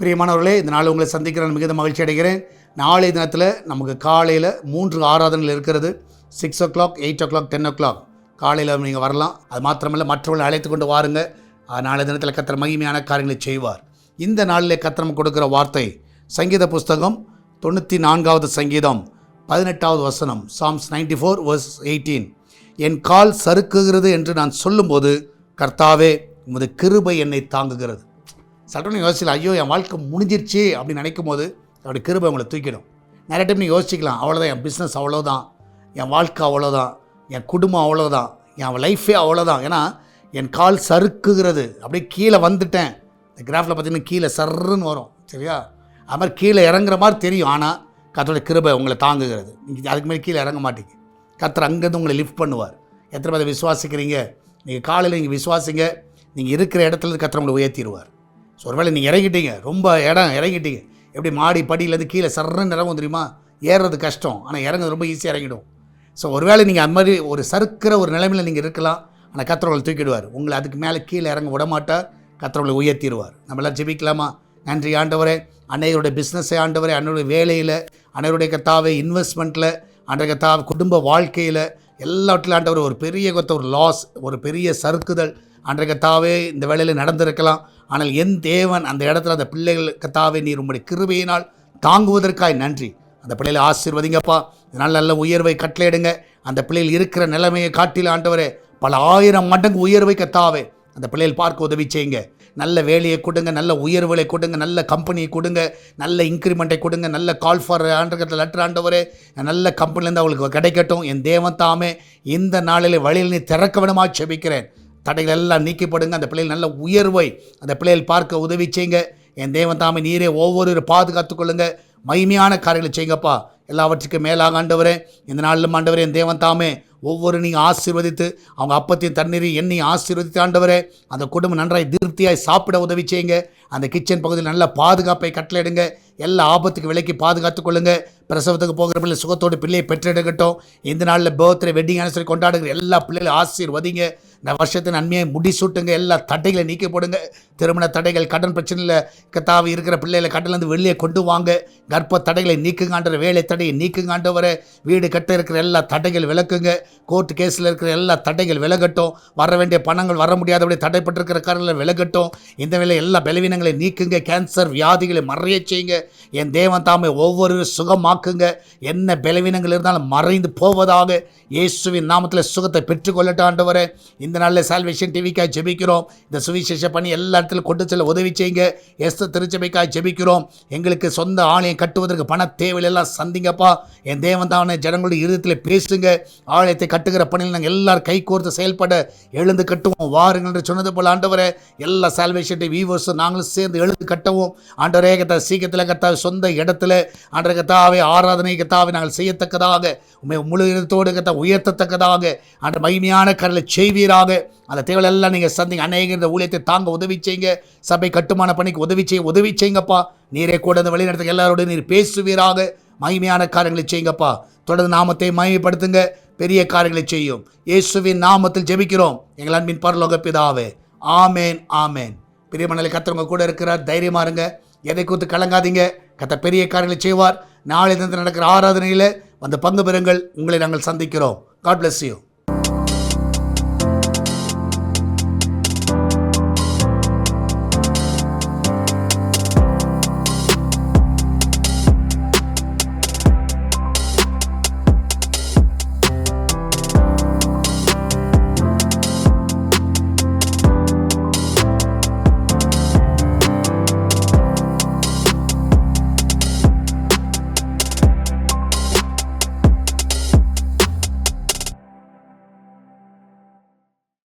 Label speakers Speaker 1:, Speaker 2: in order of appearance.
Speaker 1: பிரியமானவர்களே, இந்த நாள் உங்களை சந்திக்கிற மிகுந்த மகிழ்ச்சி அடைகிறேன். நாளைய தினத்தில் நமக்கு காலையில் 3 ஆராதனைகள் இருக்கிறது. 6 o'clock, 8 o'clock, 10 o'clock காலையில் நீங்கள் வரலாம். அது மாத்திரமல்ல, மற்றவர்களை அழைத்து கொண்டு வாருங்க. நாளைய தினத்தில் கர்த்தர் மகிமையான காரியங்களை செய்வார். இந்த நாளிலே கர்த்தர் நமக்கு கொடுக்குற வார்த்தை சங்கீத புஸ்தகம் 94வது சங்கீதம் 18வது வசனம், Psalms 94 verse 18. என் கால் சறுக்குகிறது என்று நான் சொல்லும்போது கர்த்தாவே உமது கிருபை என்னை தாங்குகிறது. சட்டன்னு யோசிக்கலாம், ஐயோ என் வாழ்க்கை முடிஞ்சிருச்சு அப்படின்னு நினைக்கும் போது அவருடைய கிருபை உங்களை தூக்கிடும். நிறைய டைம் நீங்கள் யோசிக்கலாம், அவ்வளோதான், என் பிஸ்னஸ் அவ்வளோதான், என் வாழ்க்கை அவ்வளோதான், என் குடும்பம் அவ்வளோதான், என் லைஃபே அவ்வளோதான். ஏன்னா என் கால் சறுக்குகிறது, அப்படியே கீழே வந்துட்டேன். இந்த கிராஃபில் பார்த்தீங்கன்னா கீழே சர்ன்னு வரும், சரியா? அது மாதிரி கீழே இறங்குற மாதிரி தெரியும். ஆனால் கர்த்தருடைய கிருபை உங்களை தாங்குகிறது. நீங்கள் அதுக்கு மேலே கீழே இறங்க மாட்டீங்க. கர்த்தர் அங்கேருந்து உங்களை லிஃப்ட் பண்ணுவார். எத்தனை பேரை விசுவாசிக்கிறீங்க? நீங்கள் காலையில் நீங்கள் விசுவாசிங்க, நீங்கள் இருக்கிற இடத்துல கர்த்தர் உங்களை உயர்த்திடுவார். ஸோ ஒருவேளை நீங்கள் இறங்கிட்டீங்க, ரொம்ப இறங்கிட்டீங்க, எப்படி மாடி படியிலேருந்து கீழே சர்றன்னு இறங்கும் தெரியுமா? ஏறுறது கஷ்டம், ஆனால் இறங்குறது ரொம்ப ஈஸியாக இறங்கிடும். ஸோ ஒருவேளை நீங்கள் அது மாதிரி ஒரு சறுக்கிற ஒரு நிலைமையில் நீங்கள் இருக்கலாம். ஆனால் கர்த்தர் உங்களை தூக்கிடுவார். உங்களை அதுக்கு மேலே கீழே இறங்க விடமாட்டார். கர்த்தர் உங்களை உயர்த்திடுவார். நம்மளாம் ஜெபிக்கலாமா? நன்றி ஆண்டவரே, அன்னையருடைய பிஸ்னஸை ஆண்டவரே, அன்னையுடைய வேலையில், அன்னையருடைய கர்த்தாவே இன்வெஸ்ட்மெண்ட்டில், அன்றைய கர்த்தாவே குடும்ப வாழ்க்கையில், எல்லாவற்றிலும் ஆண்டவர் ஒரு பெரிய ஒரு லாஸ், ஒரு பெரிய சறுக்குதல் அன்றைய கர்த்தாவே இந்த வேளையில் நடந்திருக்கலாம். ஆனால் என் தேவன் அந்த இடத்துல அந்த பிள்ளைகள் கர்த்தாவே நீர் உம்முடைய கிருபையினால் தாங்குவதற்காய் நன்றி. அந்த பிள்ளைகளை ஆசீர்வதிங்கப்பா. இதனால் நல்ல உயர்வை கட்டளையிடுங்க. அந்த பிள்ளைகள் இருக்கிற நிலைமையை காட்டில் ஆண்டவரே பல 1000 மடங்கு உயர்வை கர்த்தாவே அந்த பிள்ளைகள் பார்க்க உதவி செய்யுங்க. நல்ல வேலையை கொடுங்க, நல்ல உயர்வுகளை கொடுங்க, நல்ல கம்பெனியை கொடுங்க, நல்ல இன்க்ரிமெண்ட்டை கொடுங்க, நல்ல கால் ஃபார் லெட்டர் ஆண்டவரே நல்ல கம்பெனிலேருந்து அவங்களுக்கு கிடைக்கட்டும். என் தேவன் தாமே இந்த நாளில் வழியில் நீ திறக்க விடமா செபிக்கிறேன். தடைகள் எல்லாம் நீக்கப்படுங்க. அந்த பிள்ளைகள் நல்ல உயர்வை அந்த பிள்ளைகள் பார்க்க உதவி செய்யுங்க. என் தேவன் தாமே நீரே ஒவ்வொரு பாதுகாத்து கொள்ளுங்க. மகிமையான காரியங்களை செய்யுங்கப்பா. எல்லாவற்றுக்கும் மேலாக ஆண்டவரே இந்த நாளிலும் ஆண்டவரே என் தேவன் தாமே ஒவ்வொரு நீங்கள் ஆசீர்வதித்து அவங்க அப்பத்தையும் தண்ணீரை எண்ணெய் ஆசீர்வதித்து ஆண்டவரே அந்த குடும்பம் நன்றாய் திருப்தியாய் சாப்பிட உதவி செய்யுங்க. அந்த கிச்சன் பகுதியில் நல்ல பாதுகாப்பை கட்டளையிடுங்க. எல்லா ஆபத்துக்கு விலைக்கு பாதுகாத்து கொள்ளுங்க. பிரசவத்துக்கு போகிற பிள்ளை சுகத்தோடு பிள்ளையை பெற்றெடுக்கட்டும். இந்த நாளில் பர்த்டே வெட்டிங் ஆனிவர்சரி கொண்டாடுகிற எல்லா பிள்ளைகளும் ஆசீர்வதிங்க. இந்த வருஷத்தின் நன்மையை முடிசூட்டுங்க. எல்லா தடைகளை நீக்கி போடுங்க. திருமண தடைகள், கடன் பிரச்சனையில் கத்தாவி இருக்கிற பிள்ளைகளை கடலேருந்து வெளியே கொண்டு வாங்க. கர்ப்ப தடைகளை நீக்குங்காண்டவர, வேலை தடையை நீக்குங்காண்டவர, வீடு கட்ட இருக்கிற எல்லா தடைகள் விளக்குங்க. கோர்ட்டு கேஸில் இருக்கிற எல்லா தடைகள் விலகட்டும். வர வேண்டிய பணங்கள் வர முடியாதபடி தடைப்பட்டிருக்கிற காரணங்கள் விலகட்டும். இந்த வேலை எல்லா பலவீனங்களை நீக்குங்க. கேன்சர் வியாதிகளை மறைய செய்யுங்க. என் தேவன் தாமே ஒவ்வொரு சுகமாக்குங்க. என்ன பலவீனங்கள் இருந்தாலும் மறைந்து போவதாக இயேசுவின் நாமத்தில் சுகத்தை பெற்றுக்கொள்ளட்டும் ஆண்டவரே. இந்த நாளில் சால்வேஷன் டிவிக்காய் ஜெபிக்கிறோம். இந்த சுவிசேஷ பண்ணி எல்லா இடத்துலையும் கொண்டு செல்ல உதவி செய்யுங்க. திருச்சபைக்காய் ஜெபிக்கிறோம். எங்களுக்கு சொந்த ஆலயம் கட்டுவதற்கு பண தேவையெல்லாம் சந்திங்கப்பா. என் தேவன் தானே ஜனங்களுடைய இருதயத்தில் பேசுங்க. ஆலயத்தை கட்டுகிற பணியில் நாங்கள் எல்லாரும் கை கோர்த்து செயல்பட எழுந்து கட்டுவோம் வாருங்கள் என்று சொன்னது போல் ஆண்டவரே எல்லா சால்வேஷன் டிவி வியூவர்ஸும் நாங்களும் சேர்ந்து எழுந்து கட்டவும் ஆண்டவரே கத்தா சீக்கிரத்தில் கத்தாவை சொந்த இடத்துல ஆண்டவரே கத்தாவை ஆராதனை கத்தாவை நாங்கள் செய்யத்தக்கதாக உண்மை முழு இடத்தோடு கத்தா உயர்த்தத்தக்கதாக அந்த மகிமையான கரலை செய்வீராக. அந்த தேவை எல்லாம் நீங்கள் சந்திங்க. அநேக இந்த ஊழியத்தை தாங்க உதவி செய்யுங்க. சபை கட்டுமான பணிக்கு உதவி செய்யுங்கப்பா. நீரே கூட அந்த வழிநடத்துக்கு எல்லாரோட நீர் பேசுவீராக. மகிமையான காரியங்களை செய்யுங்கப்பா. தொடர்ந்து நாமத்தை மகிமைப்படுத்துங்க. பெரிய காரியங்களை செய்யும். இயேசுவின் நாமத்தில் ஜெபிக்கிறோம் எங்கள் அன்பின் பரலோக பிதாவே. ஆமேன் ஆமேன். பிரியமனலை கர்த்தர் கூட இருக்கிறார். தைரியமா இருங்க. எதை குறித்து கலங்காதீங்க. கர்த்தர் பெரிய காரியங்களை செய்வார். நாளை நடக்கிற ஆராதனையில் வந்து பங்கு பெறுங்கள். உங்களை நாங்கள் சந்திக்கிறோம். God bless you.